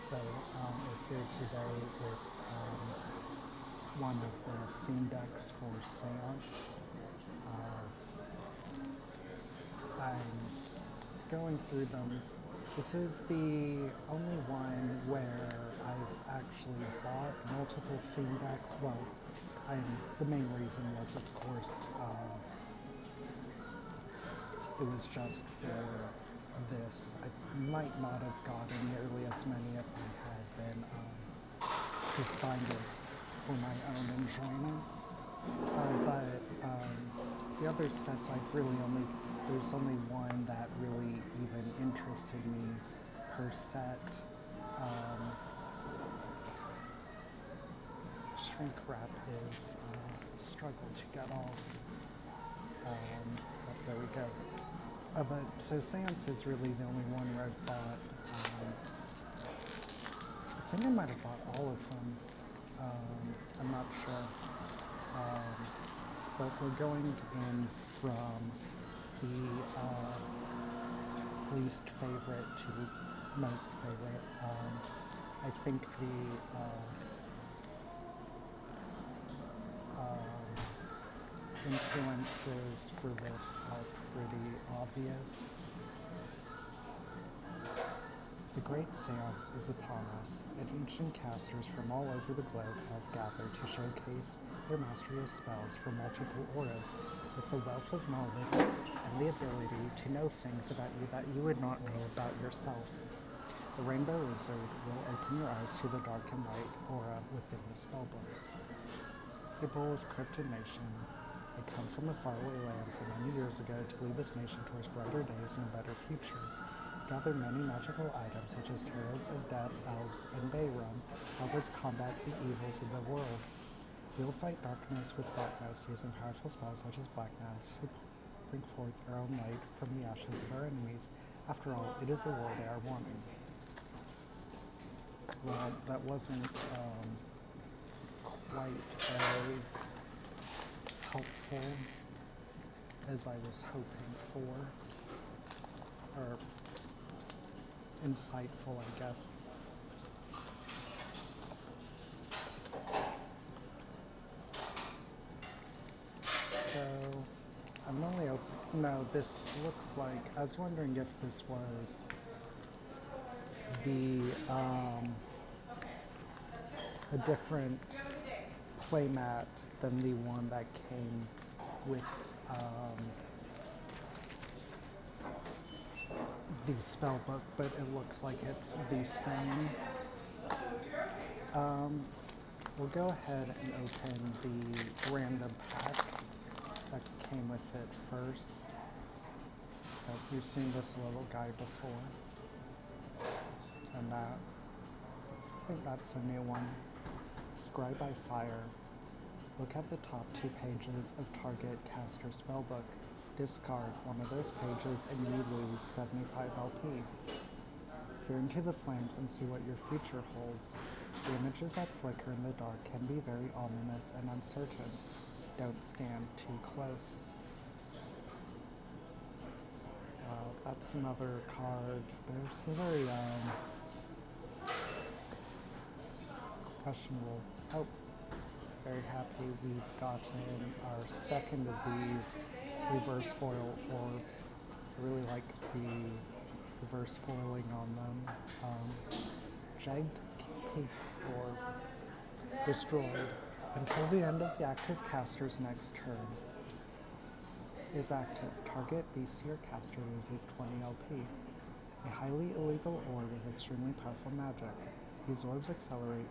We're here today with one of the theme decks for Seance. Going through them. This is the only one where I've actually bought multiple theme decks. Well, the main reason was, of course, it was just for this. I might not have gotten nearly as many if I had been just buying it for my own enjoyment. But the other sets there's only one that really even interested me per set. Shrink wrap is a struggle to get off. But there we go. So Seance is really the only one where I've bought. I think I might have bought all of them. I'm not sure. But we're going in from the least favorite to most favorite. I think the influences for this are pretty obvious. The Great Seance is upon us, and ancient casters from all over the globe have gathered to showcase their mastery of spells for multiple auras, with the wealth of knowledge and the ability to know things about you that you would not know about yourself. The Rainbow Wizard will open your eyes to the dark and light aura within the spellbook. People of Krypton Nation, I come from a faraway land from many years ago to lead this nation towards brighter days and a better future. Gather many magical items such as Tarots of Death, Elves, and Bayrum, help us combat the evils of the world. We'll fight darkness with darkness, using powerful spells such as Blackness to bring forth our own light from the ashes of our enemies. After all, it is a war they are wanting. Well, that wasn't quite as helpful as I was hoping for, or insightful, I guess. So, I'm only open. No, this looks like. I was wondering if this was a different playmat than the one that came with the spellbook, but it looks like it's the same. We'll go ahead and open the random pack that came with it first. You've seen this little guy before. And I think that's a new one. Scribe by Fire. Look at the top 2 pages of Target Caster Spellbook. Discard one of those pages and you lose 75 LP. Peer into the flames and see what your future holds. The images that flicker in the dark can be very ominous and uncertain. Don't stand too close. That's another card. There's a very questionable. Oh, very happy we've gotten our second of these reverse foil orbs. I really like the reverse foiling on them. Jagged Peaks Orb. Destroyed. Until the end of the active caster's next turn is active. Target bestiary caster loses 20 LP. A highly illegal orb with extremely powerful magic. These orbs accelerate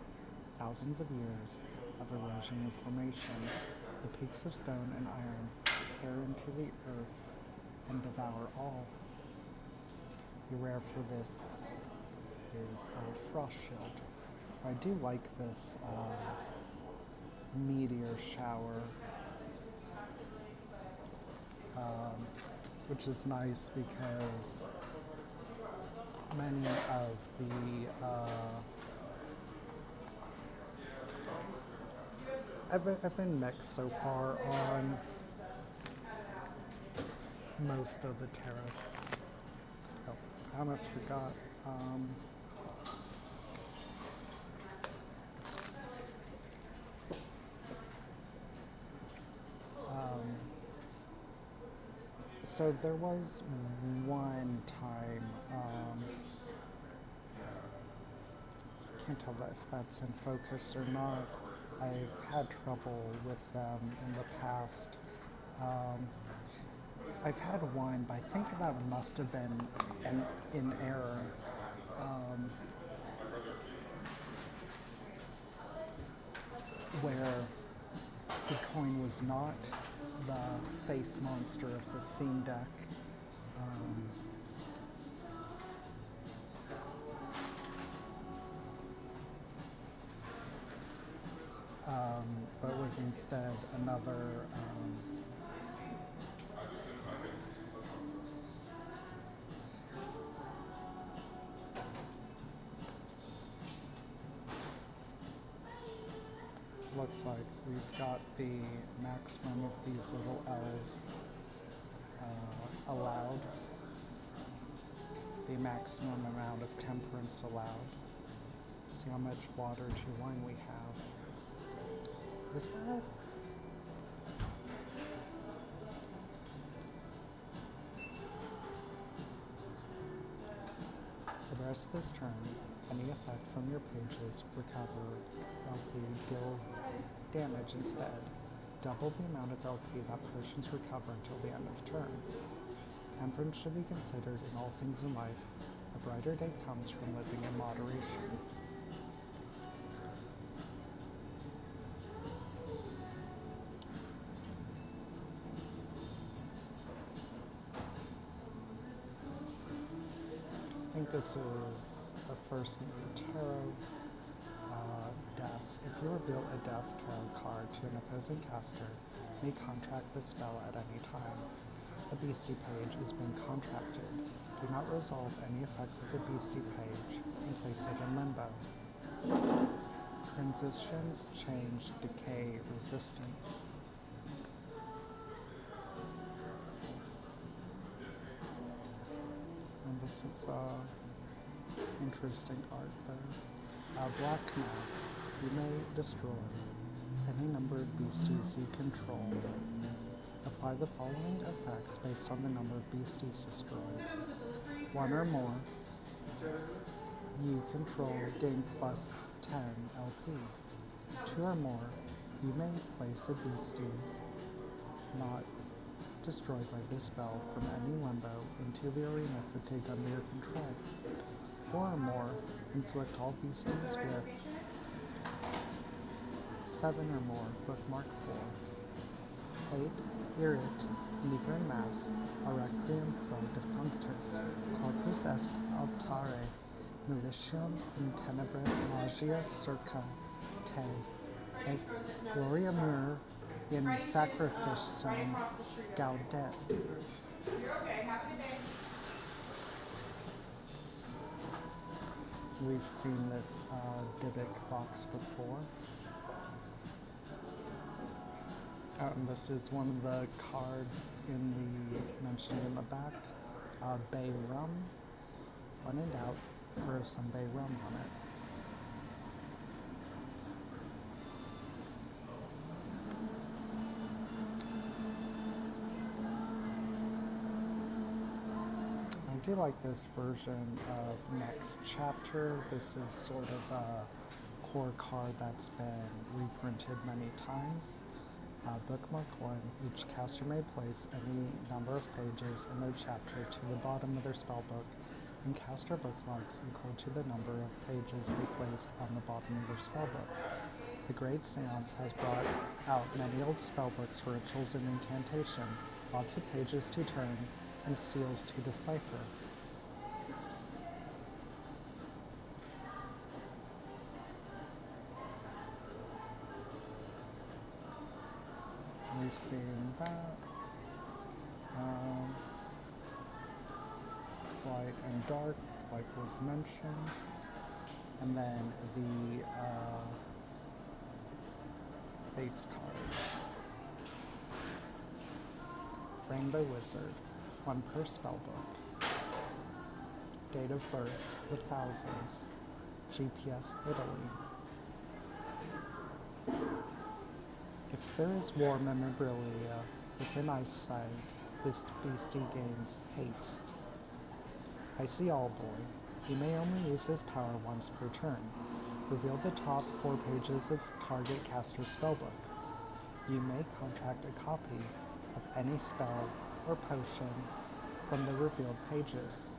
thousands of years of erosion and formation. The peaks of stone and iron tear into the earth and devour all. The rare for this is Frost Shield. I do like this meteor shower, which is nice because many of the I've been mixed so far on most of the tarots. Oh, I almost forgot. So there was one time, can't tell if that's in focus or not. I've had trouble with them in the past. Um, I've had one, but I think that must have been in error. Um, where the coin was not the face monster of the theme deck. Um, but was instead another so it looks like we've got the maximum of these little L's allowed, the maximum amount of temperance allowed. See how much water to wine we have. Is that? For the rest of this turn, any effect from your pages recover LP deal damage instead. Double the amount of LP that potions recover until the end of turn. Temperance should be considered in all things in life. A brighter day comes from living in moderation. I think this is a first new tarot death. If you reveal a death tarot card to an opposing caster, may contract the spell at any time. A beastie page is being contracted. Do not resolve any effects of the beastie page and place it in limbo. Transitions, change, decay, resistance. And this is interesting art there. Black Mass. You may destroy any number of beasties you control. Apply the following effects based on the number of beasties destroyed. One or more you control gain plus 10 LP. Two or more, you may place a beastie not destroyed by this spell from any limbo into the arena fatigued under your control. Four or more, inflict all beasties with 7 or more, bookmark 4. 8. Irit, niger mass, a requiem pro defunctus, corpus est altare, militium in tenebris magia circa te, et gloria mur in sacrificium gaudet. We've seen this Dybbuk box before. And this is one of the cards mentioned in the back. Bay rum. When in doubt, throw some bay rum on it. I do like this version of Next Chapter. This is sort of a core card that's been reprinted many times. Bookmark 1. Each caster may place any number of pages in their chapter to the bottom of their spellbook, and caster bookmarks equal to the number of pages they placed on the bottom of their spellbook. The Great Seance has brought out many old spellbooks for rituals and incantation, lots of pages to turn, and seals to decipher. We've seen that. Light and dark, like was mentioned. And then the face card. Rainbow Wizard, 1 per spellbook. Date of birth, the thousands. GPS, Italy. If there is war memorabilia within eyesight, This beastie gains haste. I see all, boy. He may only use his power once per turn. Reveal the top 4 pages of target caster's spellbook. You may contract a copy of any spell or potion from the revealed pages.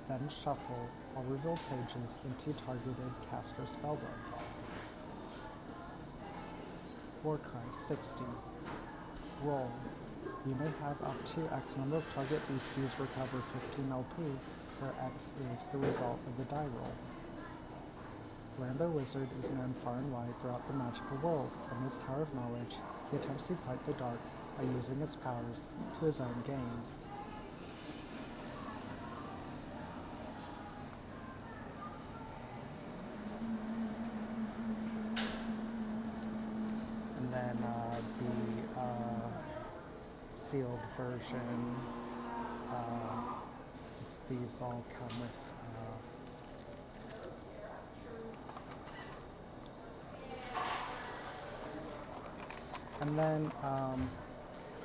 Then shuffle all revealed pages into targeted caster's spellbook. Warcry 60. Roll. You may have up to X number of target beasties recover 15 LP, where X is the result of the die roll. Rambo Wizard is known far and wide throughout the magical world. From his Tower of Knowledge, he attempts to fight the dark by using its powers to his own gains. And then the sealed version, since these all come with and then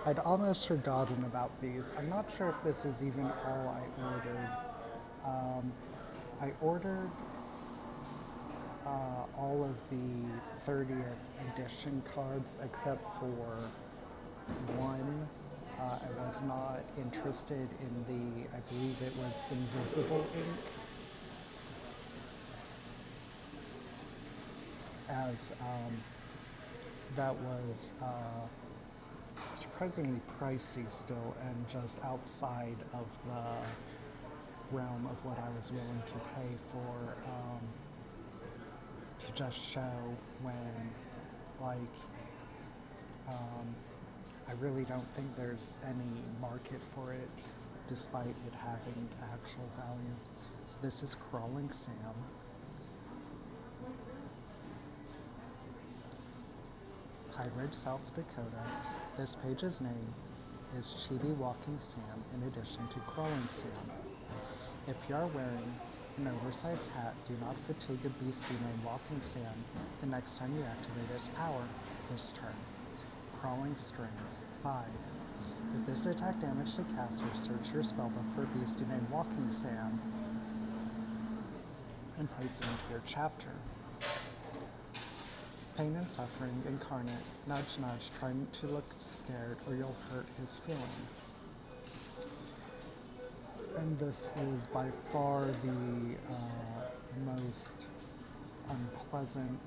I'd almost forgotten about these. I'm not sure if this is even all I ordered. I ordered all of the 30th edition cards except for one. I was not interested in the, I believe it was Invisible Ink, as that was surprisingly pricey still and just outside of the realm of what I was willing to pay for, to just show when, like, I really don't think there's any market for it despite it having actual value. So this is Crawling Sam. High Ridge, South Dakota. This page's name is Chibi Walking Sam in addition to Crawling Sam. If you are wearing an oversized hat, do not fatigue a beastie named Walking Sam the next time you activate its power this turn. Crawling Strings 5. If this attack damaged a caster, search your spellbook for a beastie named Walking Sam and place it into your chapter. Pain and Suffering Incarnate. Nudge, nudge, try to look scared or you'll hurt his feelings. And this is by far the most unpleasant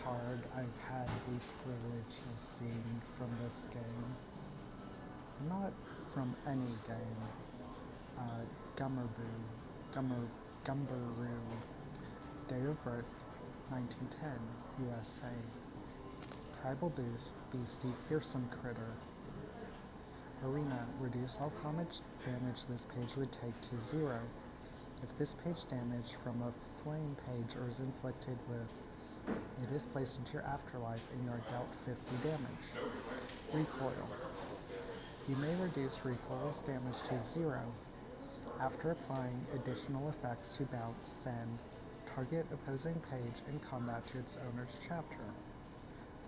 card I've had the privilege of seeing from this game. Not from any game. Gumbaroo. Date of birth, 1910, USA. Tribal boost, beastie, fearsome critter. Arena, reduce all combat damage this page would take to 0. If this page damage from a flame page or is inflicted with, it is placed into your afterlife and you are dealt 50 damage. Recoil. You may reduce recoil's damage to 0. After applying additional effects to bounce, send target opposing page in combat to its owner's chapter.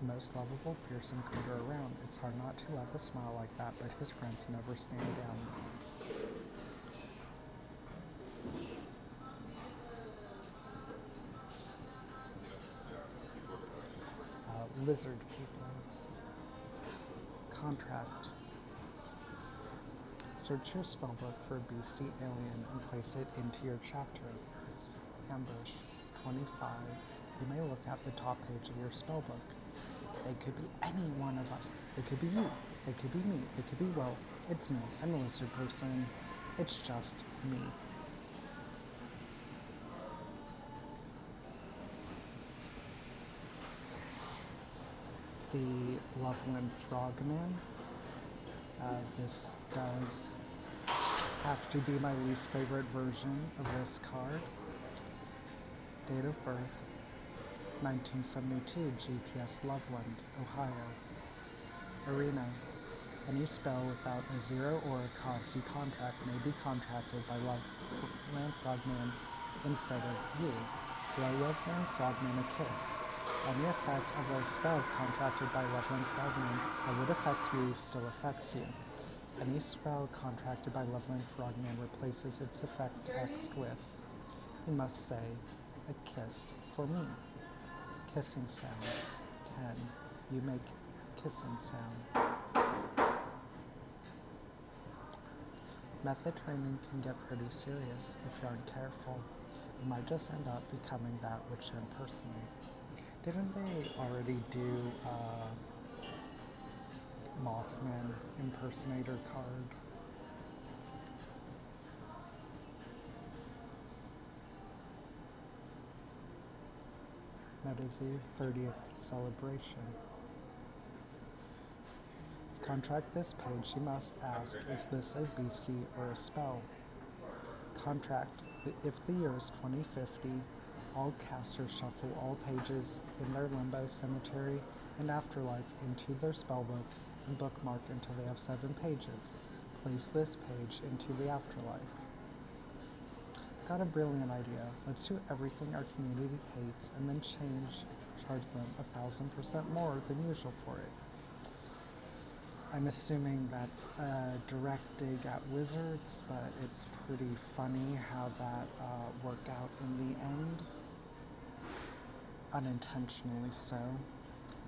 The most lovable, fearsome critter around. It's hard not to love a smile like that, but his friends never stand down. Lizard people. Contract. Search your spellbook for a beastie alien and place it into your chapter. Ambush 25. You may look at the top page of your spellbook. It could be any one of us. It could be you. It could be me. It could be, well, it's me. I'm a lizard person. It's just me. The Loveland Frogman. This does have to be my least favorite version of this card. Date of birth, 1972, GPS Loveland, Ohio. Arena. Any spell without a 0 or a cost you contract may be contracted by Loveland Frogman instead of you. Blow Loveland Frogman a kiss. Any effect of a spell contracted by Loveland Frogman that would affect you still affects you. Any spell contracted by Loveland Frogman replaces its effect text with, you must say, a kiss for me. Kissing sounds. 10. You make a kissing sound. Method training can get pretty serious if you aren't careful. You might just end up becoming that which you impersonate. Didn't they already do Mothman impersonator card? Medici 30th celebration. To contract this page, you must ask, is this a beastie or a spell? Contract. If the year is 2050, all casters shuffle all pages in their limbo, cemetery, and afterlife into their spellbook and bookmark until they have 7 pages. Place this page into the afterlife. Got a brilliant idea. Let's do everything our community hates and then charge them 1,000% more than usual for it. I'm assuming that's a direct dig at Wizards, but it's pretty funny how that worked out in the end. Unintentionally so.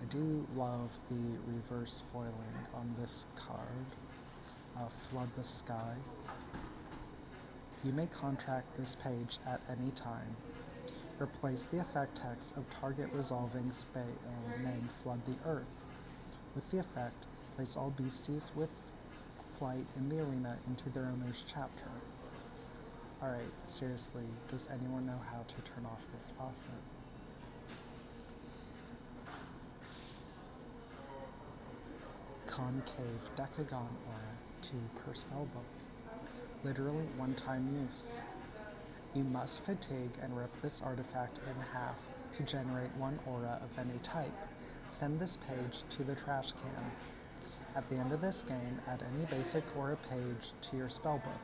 I do love the reverse foiling on this card. Flood the Sky. You may contract this page at any time. Replace the effect text of target resolving spell name Flood the Earth. With the effect, place all beasties with flight in the arena into their owner's chapter. Alright, seriously, does anyone know how to turn off this faucet? Concave Decagon Aura 2 per spellbook. Literally one-time use. You must fatigue and rip this artifact in half to generate 1 aura of any type. Send this page to the trash can. At the end of this game, add any basic aura page to your spellbook.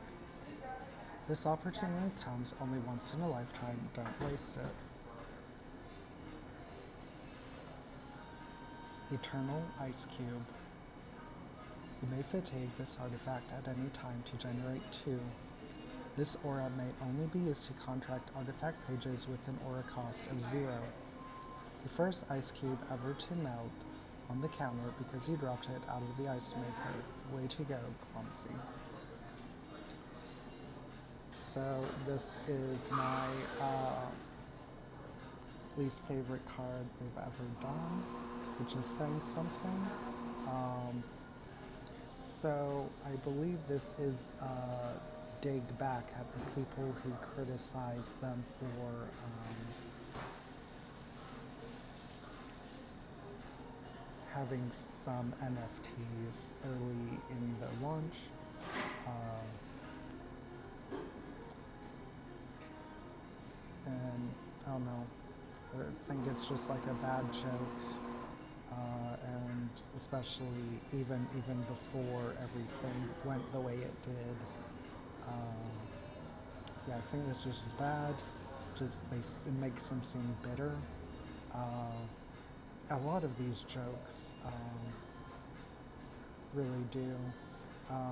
This opportunity comes only once in a lifetime, don't waste it. Eternal Ice Cube. You may fatigue this artifact at any time to generate 2. This aura may only be used to contract artifact pages with an aura cost of 0. The first ice cube ever to melt on the counter because you dropped it out of the ice maker. Way to go, Clumsy. So this is my least favorite card they've ever done, which is saying something. So I believe this is a dig back at the people who criticized them for having some NFTs early in the launch. And I don't know, I think it's just like a bad joke. And especially even before everything went the way it did. Yeah, I think this was just bad. It makes them seem bitter. A lot of these jokes really do. 100%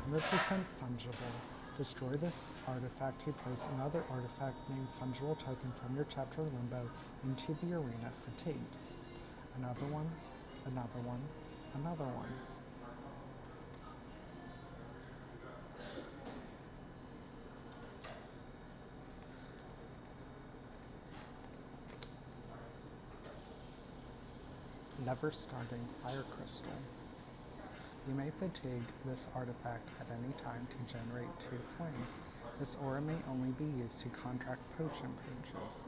fungible. Destroy this artifact to place another artifact named Fungible Token from your chapter limbo into the arena fatigued. Another one, another one, another one. Never starting Fire Crystal. You may fatigue this artifact at any time to generate 2 flame. This aura may only be used to contract potion pages.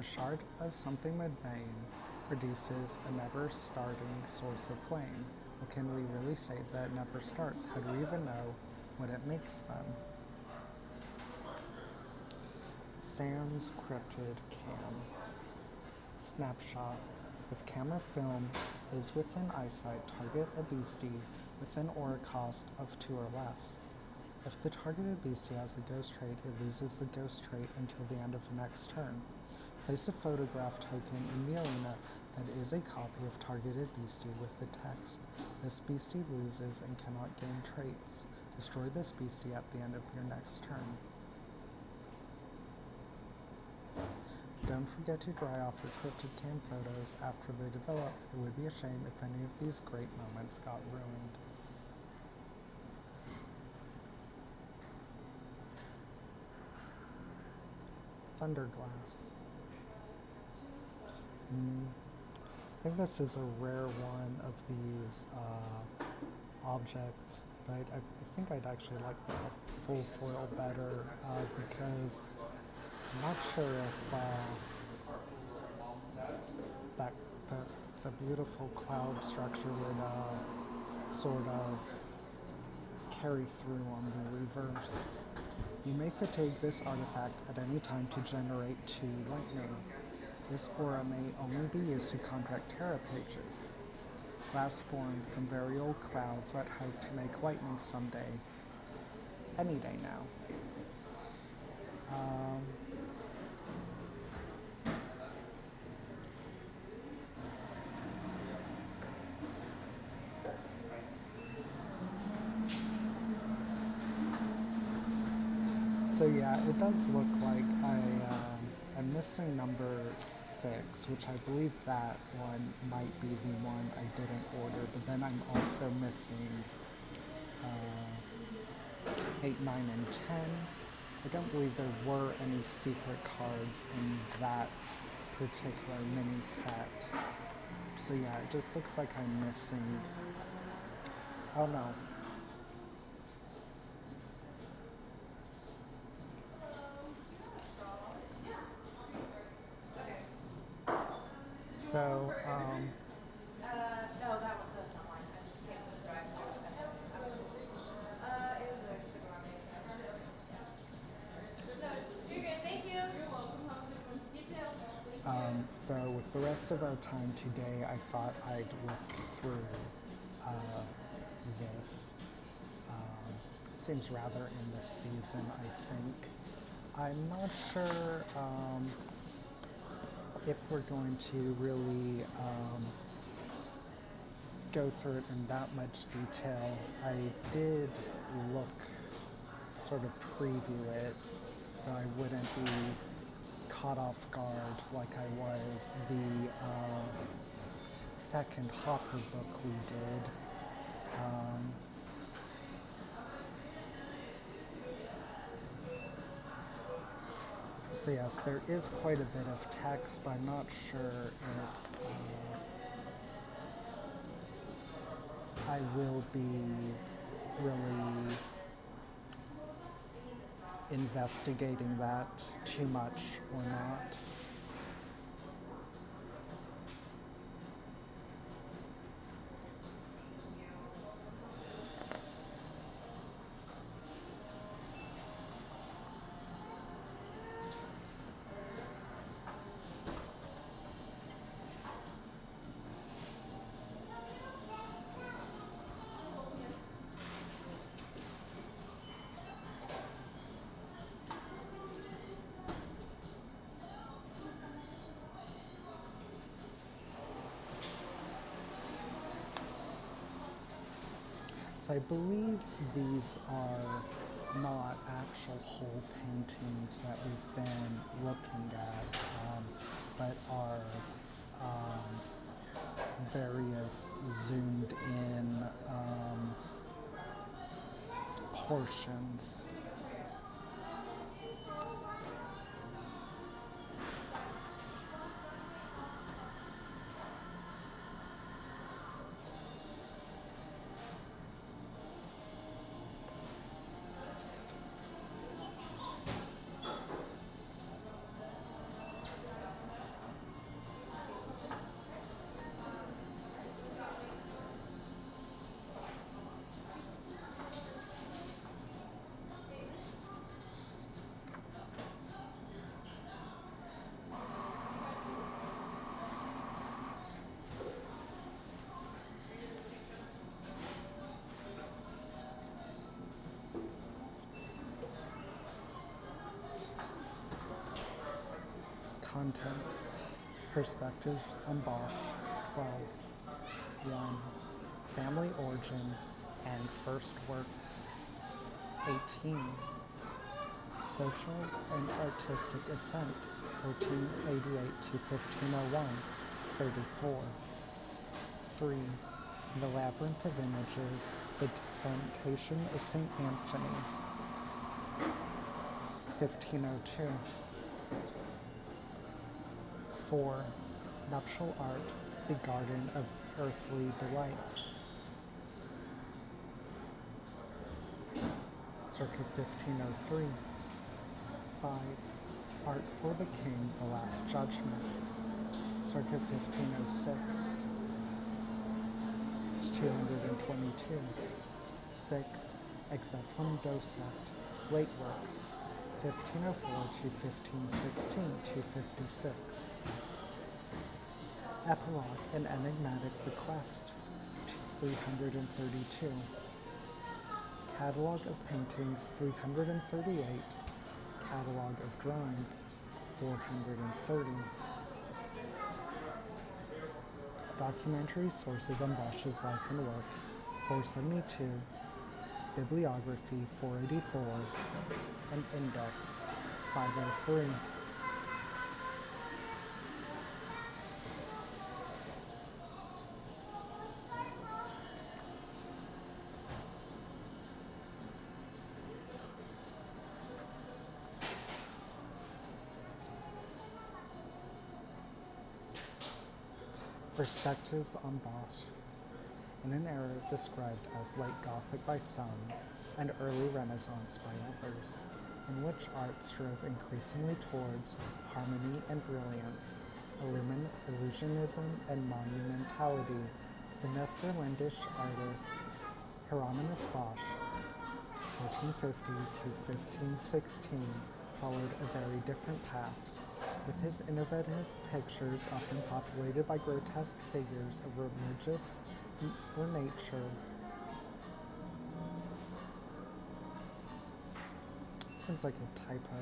A shard of something mundane produces a never-starting source of flame. Well, can we really say that it never starts? How do we even know what it makes then? Sans Cryptid Cam. Snapshot. If camera film is within eyesight, target a beastie with an aura cost of 2 or less. If the targeted beastie has a ghost trait, it loses the ghost trait until the end of the next turn. Place a photograph token in the arena That is a copy of targeted beastie with the text, "This beastie loses and cannot gain traits. Destroy this beastie at the end of your next turn." Don't forget to dry off your cryptid cam photos after they develop. It would be a shame if any of these great moments got ruined. Thunderglass. I think this is a rare one of these objects, but I think I'd actually like the full foil better because I'm not sure if that the beautiful cloud structure would sort of carry through on the reverse. You may fatigue this artifact at any time to generate 2 lightning. This aura may only be used to contract terra pages. Glass formed from very old clouds that hope to make lightning someday. Any day now. So yeah, it does look like I'm missing number 6, which I believe that one might be the one I didn't order, but then I'm also missing 8, 9, and 10. I don't believe there were any secret cards in that particular mini set. So yeah, it just looks like I'm missing, oh no. So, no, that's not mine. I just came to the drive through. It was a sugar No, you're good. Thank you. You're welcome. Have a good one. You too. So with the rest of our time today, I thought I'd look through this. Seems rather in this season, I think. I'm not sure if we're going to really go through it in that much detail. I did look, sort of preview it, so I wouldn't be caught off guard like I was the second Hopper book we did. So yes, there is quite a bit of text, but I'm not sure if I will be really investigating that too much or not. So I believe these are not actual whole paintings that we've been looking at, but are various zoomed in portions. Contents. Perspectives on Bosch, 12. 1. Family origins and first works. 18. Social and artistic ascent, 1488 to 1501, 34. 3. The Labyrinth of Images, The Temptation of St. Anthony, 1502. 4. Nuptial Art, The Garden of Earthly Delights, circa 1503. 5. Art for the King, The Last Judgment, circa 1506. 222. 6. Exemplum Docet, Late Works, 1504 to 1516 to 56. Epilogue, An Enigmatic Bequest, 332. Catalogue of Paintings, 338. Catalogue of Drawings, 430. Documentary sources on Bosch's life and work, 472. Bibliography, 484. And Index, 503. Perspectives on Bosch. In an era described as late Gothic by some and early Renaissance by others, in which art strove increasingly towards harmony and brilliance, illusionism and monumentality, the Netherlandish artist Hieronymus Bosch, 1450 to 1516, followed a very different path, with his innovative pictures often populated by grotesque figures of religious or nature. Seems like a typo.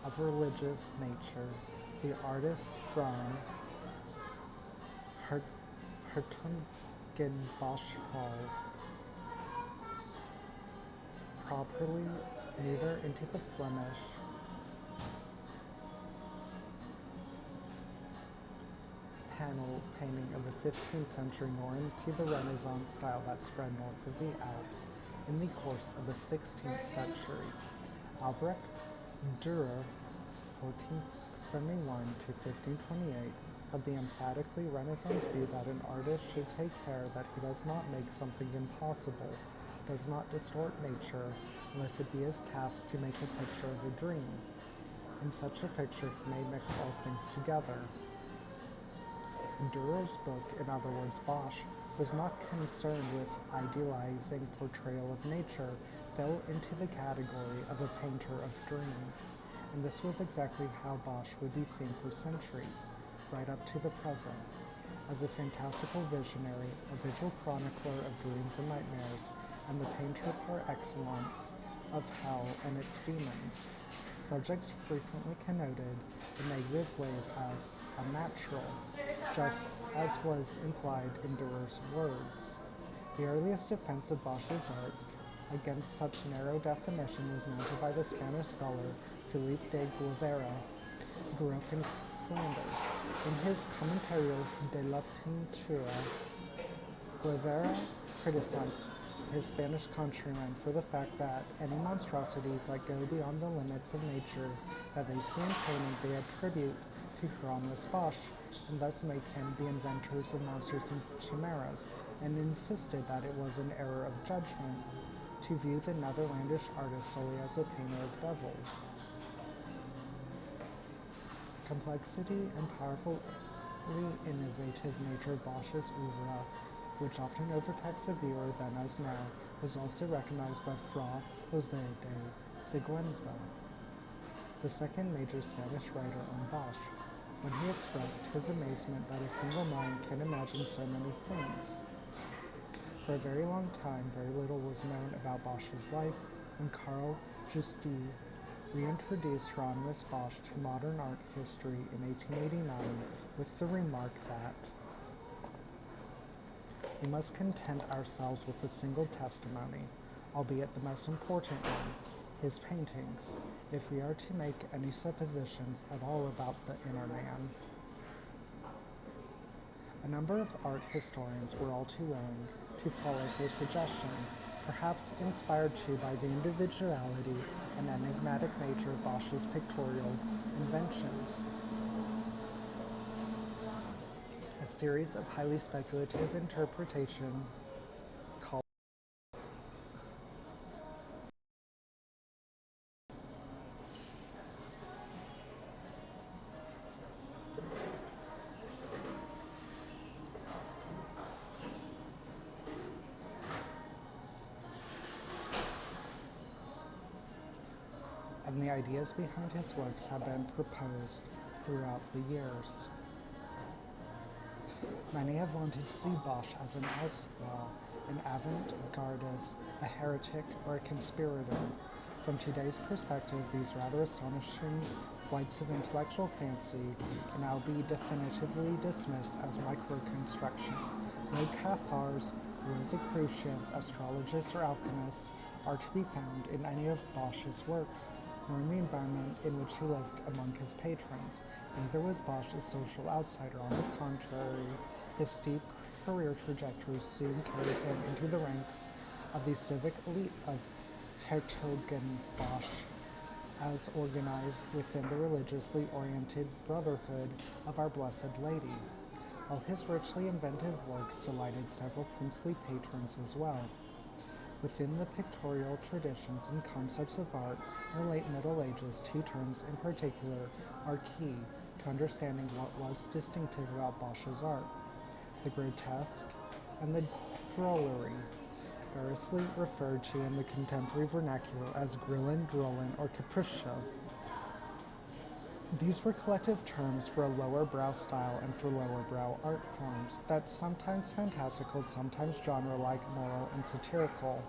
Of religious nature, the artists from Hertogenbosch Falls, properly neither into the Flemish panel painting of the 15th century nor into the Renaissance style that spread north of the Alps in the course of the 16th century. Albrecht Dürer, 1471 to 1528, had the emphatically Renaissance view that an artist should take care that he does not make something impossible, does not distort nature, unless it be his task to make a picture of a dream. In such a picture he may mix all things together. In Dürer's book, in other words, Bosch, was not concerned with idealizing portrayal of nature, fell into the category of a painter of dreams. And this was exactly how Bosch would be seen for centuries, right up to the present, as a fantastical visionary, a visual chronicler of dreams and nightmares, and the painter par excellence of hell and its demons. Subjects frequently connoted in negative ways as unnatural, just as was implied in Dürer's words. The earliest defense of Bosch's art against such narrow definition was mounted by the Spanish scholar Felipe de Guevara, who grew up in Flanders. In his Comentarios de la Pintura, Guevara criticized his Spanish countrymen for the fact that any monstrosities that go beyond the limits of nature that they see in painting they attribute to Hieronymus Bosch, and thus make him the inventors of monsters and chimeras, and insisted that it was an error of judgment to view the Netherlandish artist solely as a painter of devils. The complexity and powerfully innovative nature of Bosch's oeuvre, which often overtakes a viewer then as now, was also recognized by Fra José de Sigüenza, the second major Spanish writer on Bosch, when he expressed his amazement that a single mind can imagine so many things. For a very long time, very little was known about Bosch's life, when Karl Justi reintroduced Hieronymus Bosch to modern art history in 1889 with the remark that we must content ourselves with a single testimony, albeit the most important one, his paintings, if we are to make any suppositions at all about the inner man. A number of art historians were all too willing to follow his suggestion, perhaps inspired too by the individuality and enigmatic nature of Bosch's pictorial inventions. A series of highly speculative interpretation called and the ideas behind his works have been proposed throughout the years. Many have wanted to see Bosch as an outlaw, an avant-gardist, a heretic, or a conspirator. From today's perspective, these rather astonishing flights of intellectual fancy can now be definitively dismissed as microconstructions. No Cathars, Rosicrucians, astrologists, or alchemists are to be found in any of Bosch's works, nor in the environment in which he lived among his patrons. Neither was Bosch a social outsider. On the contrary, his steep career trajectory soon carried him into the ranks of the civic elite of Herzogenbosch, as organized within the religiously oriented Brotherhood of Our Blessed Lady, while his richly inventive works delighted several princely patrons as well. Within the pictorial traditions and concepts of art in the late Middle Ages, two terms in particular are key to understanding what was distinctive about Bosch's art: the grotesque and the drollery, variously referred to in the contemporary vernacular as grillen, drollen, or capriccio. These were collective terms for a lower brow style and for lower brow art forms that sometimes fantastical, sometimes genre-like, moral, and satirical,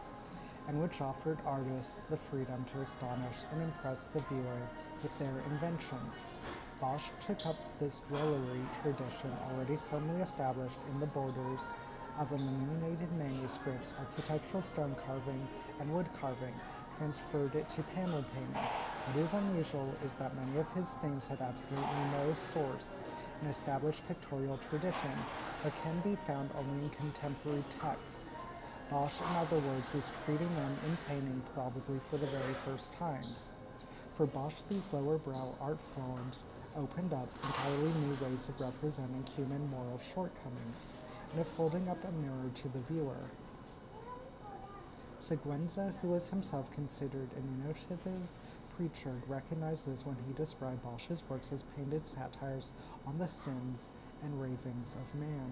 and which offered artists the freedom to astonish and impress the viewer with their inventions. Bosch took up this drollery tradition already firmly established in the borders of illuminated manuscripts, architectural stone carving, and wood carving, transferred it to panel painting. What is unusual is that many of his themes had absolutely no source in established pictorial tradition, but can be found only in contemporary texts. Bosch, in other words, was treating them in painting probably for the very first time. For Bosch, these lower brow art forms opened up entirely new ways of representing human moral shortcomings and of holding up a mirror to the viewer. Siguenza, who was himself considered an innovative preacher, recognized this when he described Bosch's works as painted satires on the sins and ravings of man.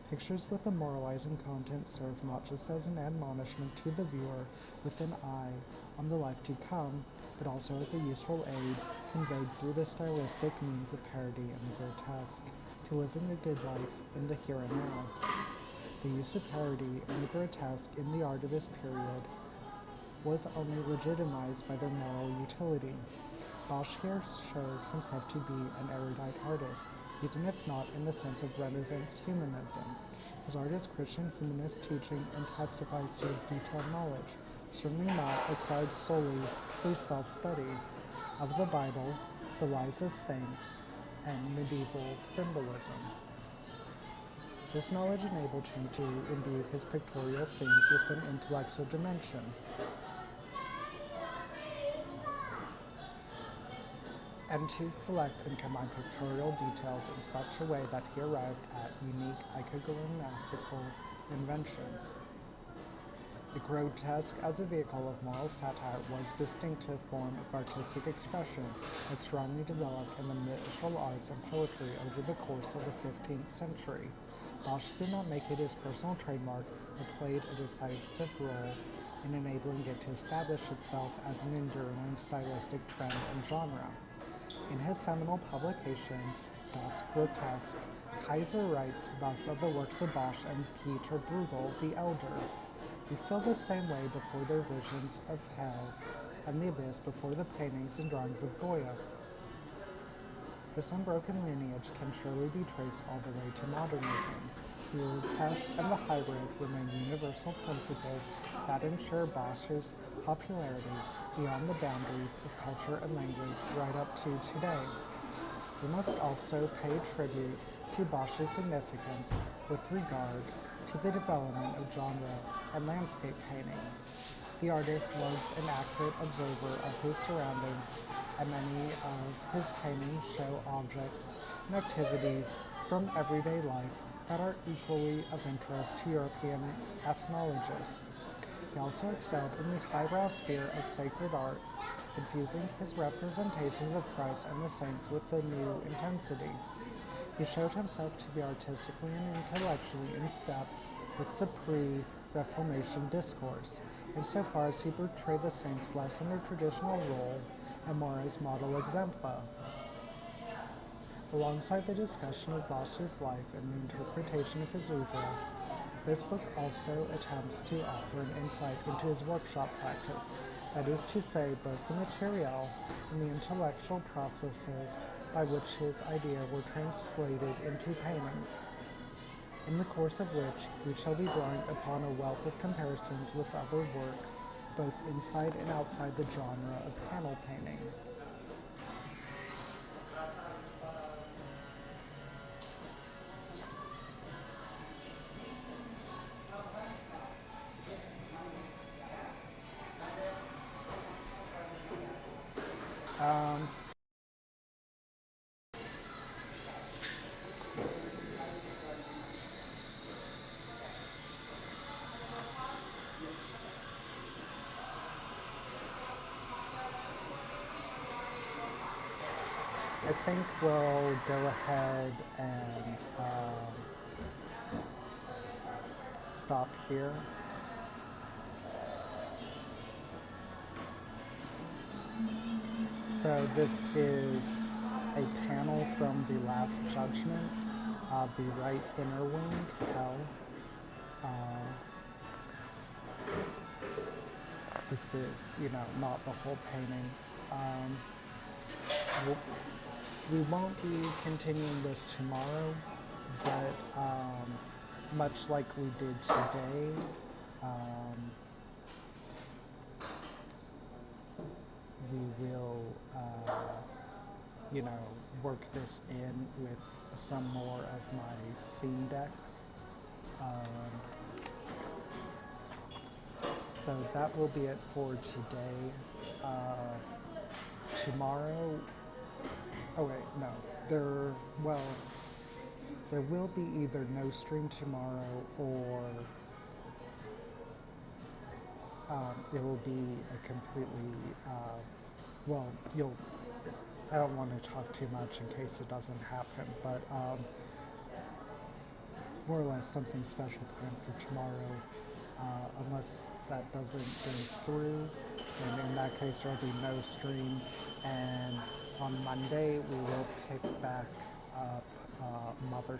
Pictures with a moralizing content serve not just as an admonishment to the viewer with an eye on the life to come, but also as a useful aid conveyed through the stylistic means of parody and the grotesque to living a good life in the here and now. The use of parody and the grotesque in the art of this period was only legitimized by their moral utility. Bosch here shows himself to be an erudite artist, even if not in the sense of Renaissance humanism. His art is Christian humanist teaching and testifies to his detailed knowledge, certainly not acquired solely through self-study, of the Bible, the lives of saints, and medieval symbolism. This knowledge enabled him to imbue his pictorial themes with an intellectual dimension. And to select and combine pictorial details in such a way that he arrived at unique iconographical inventions. The grotesque as a vehicle of moral satire was a distinctive form of artistic expression that strongly developed in the visual arts and poetry over the course of the 15th century. Bosch did not make it his personal trademark, but played a decisive role in enabling it to establish itself as an enduring stylistic trend and genre. In his seminal publication, Das Grotesk, Kaiser writes thus of the works of Bosch and Peter Bruegel the Elder: "We feel the same way before their visions of hell and the abyss before the paintings and drawings of Goya. This unbroken lineage can surely be traced all the way to modernism. The grotesque and the hybrid remain universal principles that ensure Bosch's popularity beyond the boundaries of culture and language right up to today. We must also pay tribute to Bosch's significance with regard to the development of genre and landscape painting. The artist was an accurate observer of his surroundings, and many of his paintings show objects and activities from everyday life that are equally of interest to European ethnologists. He also excelled in the highbrow sphere of sacred art, infusing his representations of Christ and the saints with a new intensity. He showed himself to be artistically and intellectually in step with the pre-Reformation discourse, insofar as he portrayed the saints less in their traditional role and more as model exempla. Alongside the discussion of Bosch's life and the interpretation of his oeuvre, this book also attempts to offer an insight into his workshop practice, that is to say, both the material and the intellectual processes by which his ideas were translated into paintings, in the course of which we shall be drawing upon a wealth of comparisons with other works, both inside and outside the genre of panel painting. Let's see. I think we'll go ahead and stop here. So this is a panel from The Last Judgment, the right inner wing, hell. This is, not the whole painting. We won't be continuing this tomorrow, but much like we did today, we will, work this in with some more of my theme decks. So that will be it for today. Tomorrow, oh wait, no, there will be either no stream tomorrow or it will be a completely, I don't want to talk too much in case it doesn't happen, but more or less something special planned for tomorrow, unless that doesn't go through, and in that case there will be no stream, and on Monday we will pick back up Mother